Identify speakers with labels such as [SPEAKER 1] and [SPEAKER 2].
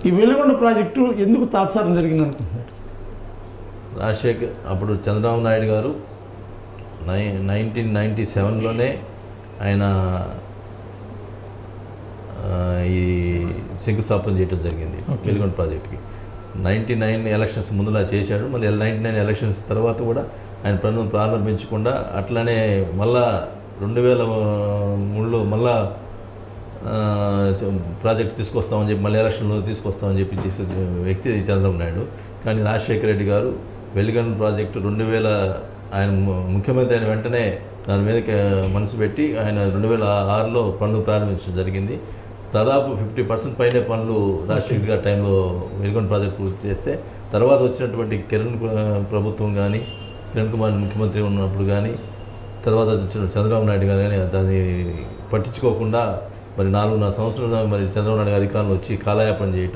[SPEAKER 1] ఈ వెలుగొండ ప్రాజెక్టు ఎందుకు తాత్సారం జరిగింది అనుకుంటున్నారు?
[SPEAKER 2] రాజశేఖర్ అప్పుడు చంద్రబాబు నాయుడు గారు 1997లోనే ఆయన ఈ శంకుస్థాపన చేయడం జరిగింది వెలుగొండ ప్రాజెక్టుకి. 99 ఎలక్షన్స్ ముందులా చేశాడు. మళ్ళీ 99 ఎలక్షన్స్ తర్వాత కూడా ఆయన పనులు ప్రారంభించకుండా అట్లనే మళ్ళా 2003లో మళ్ళా ప్రాజెక్ట్ తీసుకొస్తామని చెప్పి మళ్ళీ ఎలక్షన్లో తీసుకొస్తామని చెప్పి చేసే వ్యక్తి చంద్రబాబు నాయుడు. కానీ రాజశేఖర రెడ్డి గారు వెలుగొండ ప్రాజెక్టు 2000 ఆయన ముఖ్యమంత్రి అయిన వెంటనే దాని మీద మనసు పెట్టి ఆయన 2006లో పనులు ప్రారంభించడం జరిగింది. దాదాపు 50% పైనే పనులు రాజశేఖర్ గారి టైంలో వెలుగొండ ప్రాజెక్టు పూర్తి చేస్తే, తర్వాత వచ్చినటువంటి కిరణ్ ప్రభుత్వం కానీ, కిరణ్ కుమార్ ముఖ్యమంత్రి ఉన్నప్పుడు కానీ, తర్వాత వచ్చిన చంద్రబాబు నాయుడు గారు కానీ దాన్ని పట్టించుకోకుండా మరి 4.5 సంవత్సరాలు మరి చంద్రబాబు నాయుడు అధికారులు వచ్చి కాలయాపన చేయటం,